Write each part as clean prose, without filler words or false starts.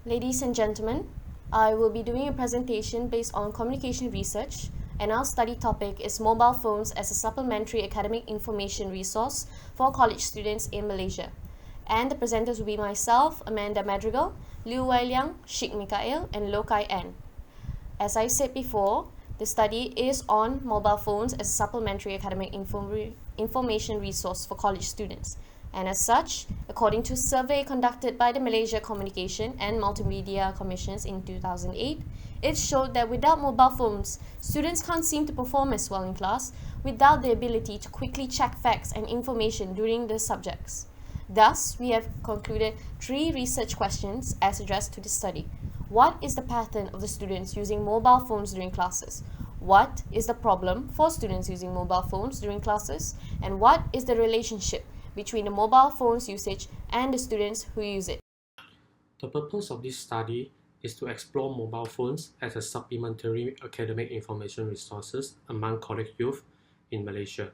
Ladies and gentlemen, I will be doing a presentation based on communication research, and our study topic is mobile phones as a supplementary academic information resource for college students in Malaysia. And the presenters will be myself, Amanda Madrigal, Liu Wai Liang, Sheikh Mikael, and Lokai N. As I said before, the study is on mobile phones as a supplementary academic information resource for college students. And as such, according to a survey conducted by the Malaysia Communication and Multimedia Commissions in 2008, it showed that without mobile phones, students can't seem to perform as well in class without the ability to quickly check facts and information during the subjects. Thus, we have concluded 3 research questions as addressed to the study. What is the pattern of the students using mobile phones during classes? What is the problem for students using mobile phones during classes? And what is the relationship between the mobile phones usage and the students who use it? The purpose of this study is to explore mobile phones as a supplementary academic information resources among college youth in Malaysia.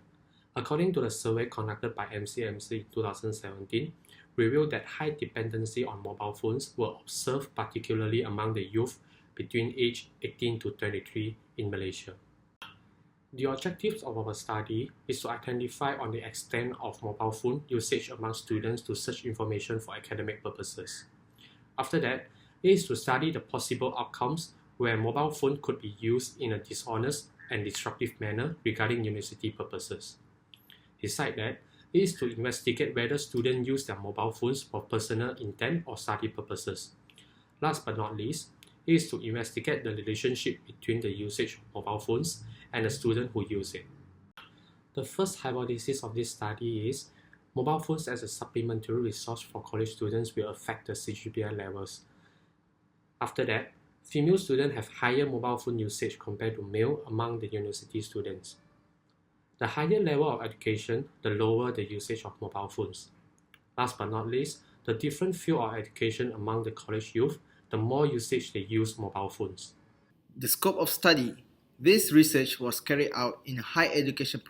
According to the survey conducted by MCMC in 2017, revealed that high dependency on mobile phones were observed particularly among the youth between age 18 to 23 in Malaysia. The objectives of our study is to identify on the extent of mobile phone usage among students to search information for academic purposes. After that, it is to study the possible outcomes where mobile phone could be used in a dishonest and disruptive manner regarding university purposes. Besides that, it is to investigate whether students use their mobile phones for personal intent or study purposes. Last but not least, it is to investigate the relationship between the usage of mobile phones and the student who use it. The first hypothesis of this study is mobile phones as a supplementary resource for college students will affect the CGPA levels. After that, female students have higher mobile phone usage compared to male among the university students. The higher level of education, the lower the usage of mobile phones. Last but not least, the different field of education among the college youth, the more usage they use mobile phones. The scope of study. This research was carried out in a higher education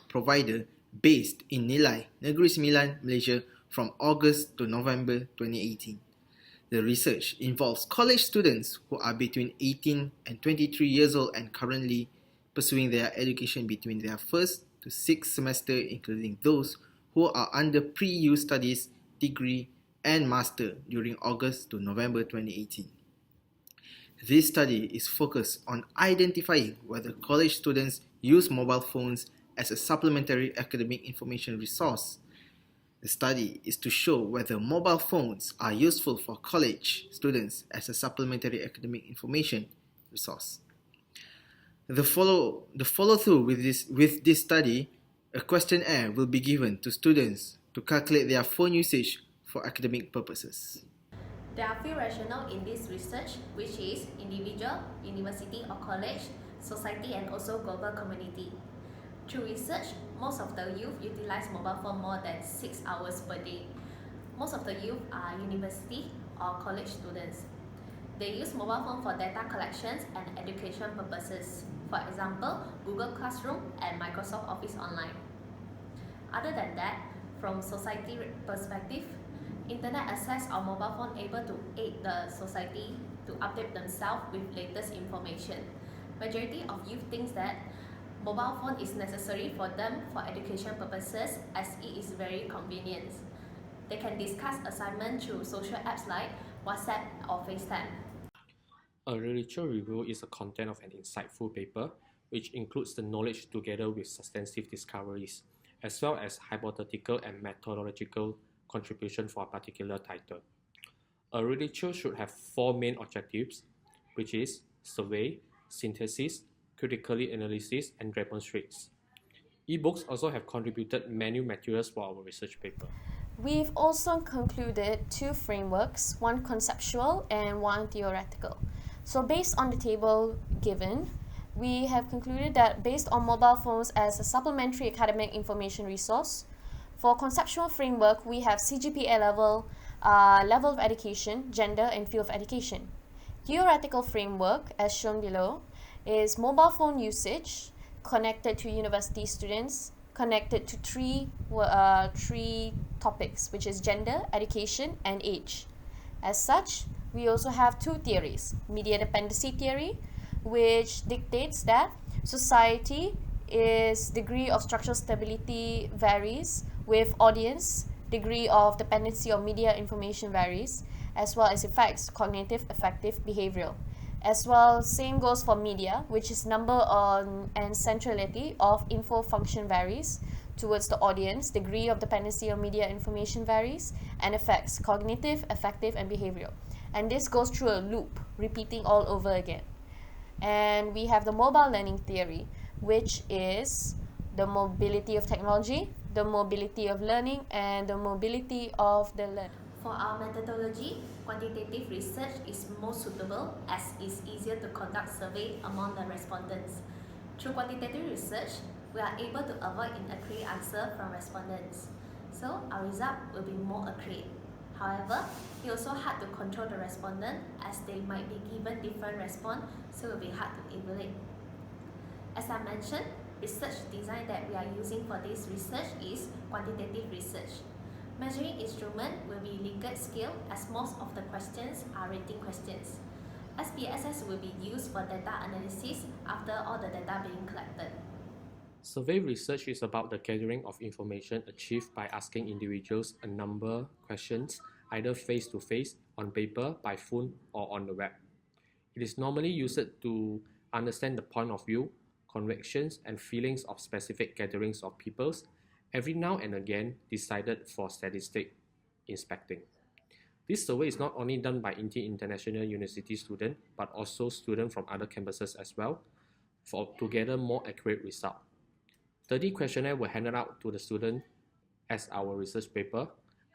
provider based in Nilai, Negeri Sembilan, Malaysia from August to November 2018. The research involves college students who are between 18 and 23 years old and currently pursuing their education between their first to sixth semester, including those who are under pre-U studies, degree, and master during August to November 2018. This study is focused on identifying whether college students use mobile phones as a supplementary academic information resource. The study is to show whether mobile phones are useful for college students as a supplementary academic information resource. The follow-through with this study, a questionnaire will be given to students to calculate their phone usage for academic purposes. There are few rationale in this research, which is individual, university or college, society and also global community. Through research, most of the youth utilize mobile phone more than 6 hours per day. Most of the youth are university or college students. They use mobile phone for data collections and education purposes. For example, Google Classroom and Microsoft Office Online. Other than that, from society perspective, internet access or mobile phone able to aid the society to update themselves with latest information. Majority of youth thinks that mobile phone is necessary for them for education purposes as it is very convenient. They can discuss assignment through social apps like WhatsApp or FaceTime. A literature review is the content of an insightful paper which includes the knowledge together with substantive discoveries, as well as hypothetical and methodological contribution for a particular title. A literature should have 4 main objectives, which is survey, synthesis, critically analysis, and demonstrates. Ebooks also have contributed many materials for our research paper. We've also concluded 2 frameworks, one conceptual and one theoretical. So based on the table given, we have concluded that based on mobile phones as a supplementary academic information resource, for conceptual framework, we have CGPA level, level of education, gender, and field of education. Theoretical framework, as shown below, is mobile phone usage connected to university students, connected to three topics, which is gender, education, and age. As such, we also have two theories. Media dependency theory, which dictates that society is degree of structural stability varies with audience, degree of dependency on media information varies, as well as effects, cognitive, affective, behavioral. As well, same goes for media, which is number on and centrality of info function varies towards the audience, degree of dependency on media information varies, and effects, cognitive, affective, and behavioral. And this goes through a loop, repeating all over again. And we have the mobile learning theory, which is the mobility of technology, the mobility of learning, and the mobility of the learner. For our methodology, quantitative research is most suitable as it's easier to conduct survey among the respondents. Through quantitative research, we are able to avoid inaccurate answer from respondents. So our result will be more accurate. However, it's also hard to control the respondent as they might be given different response, so it will be hard to evaluate. As I mentioned, research design that we are using for this research is quantitative research. Measuring instrument will be Likert scale as most of the questions are rating questions. SPSS will be used for data analysis after all the data being collected. Survey research is about the gathering of information achieved by asking individuals a number of questions, either face-to-face, on paper, by phone, or on the web. It is normally used to understand the point of view, convictions, and feelings of specific gatherings of peoples, every now and again decided for statistic inspecting. This survey is not only done by Inti International University students, but also students from other campuses as well, to gather more accurate results. 30 questionnaires were handed out to the students as our research paper.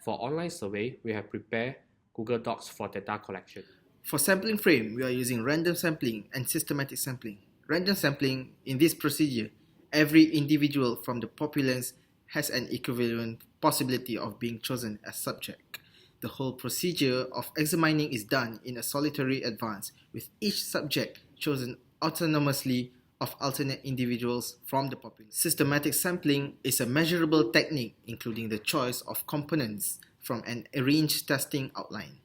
For online survey, we have prepared Google Docs for data collection. For sampling frame, we are using random sampling and systematic sampling. Random sampling, in this procedure, every individual from the populace has an equivalent possibility of being chosen as subject. The whole procedure of examining is done in a solitary advance, with each subject chosen autonomously of alternate individuals from the population. Systematic sampling is a measurable technique including the choice of components from an arranged testing outline.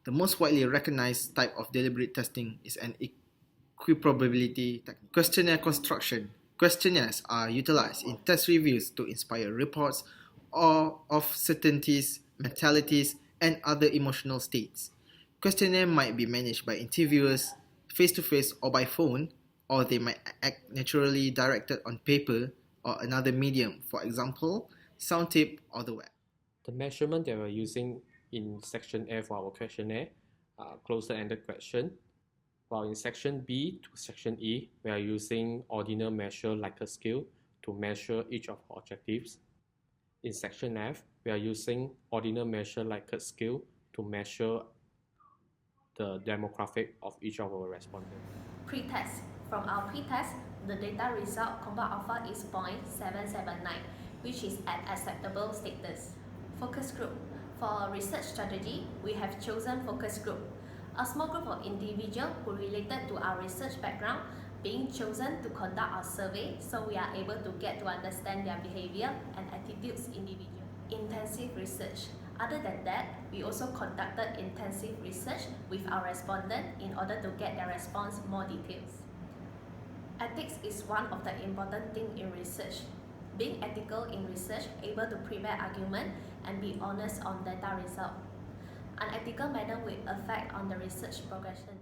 The most widely recognized type of deliberate testing is an equiprobability technique. Questionnaire construction. Questionnaires are utilized in test reviews to inspire reports of certainties, mentalities, and other emotional states. Questionnaire might be managed by interviewers face-to-face or by phone, or they might act naturally directed on paper or another medium, for example, sound tape or the web. The measurement that we're using in section A for our questionnaire are closer-ended question, while in section B to section E, we are using ordinal measure Likert scale to measure each of our objectives. In section F, we are using ordinal measure Likert scale to measure the demographic of each of our respondents. Pre-test. From our pre-test, the data result compound alpha is 0.779, which is at acceptable status. Focus group. For research strategy, we have chosen focus group, a small group of individuals who related to our research background being chosen to conduct our survey, so we are able to get to understand their behavior and attitudes individually. Intensive research. Other than that, we also conducted intensive research with our respondents in order to get their response more details. Ethics is one of the important things in research. Being ethical in research, able to prepare argument and be honest on data result. Unethical manner will affect on the research progression.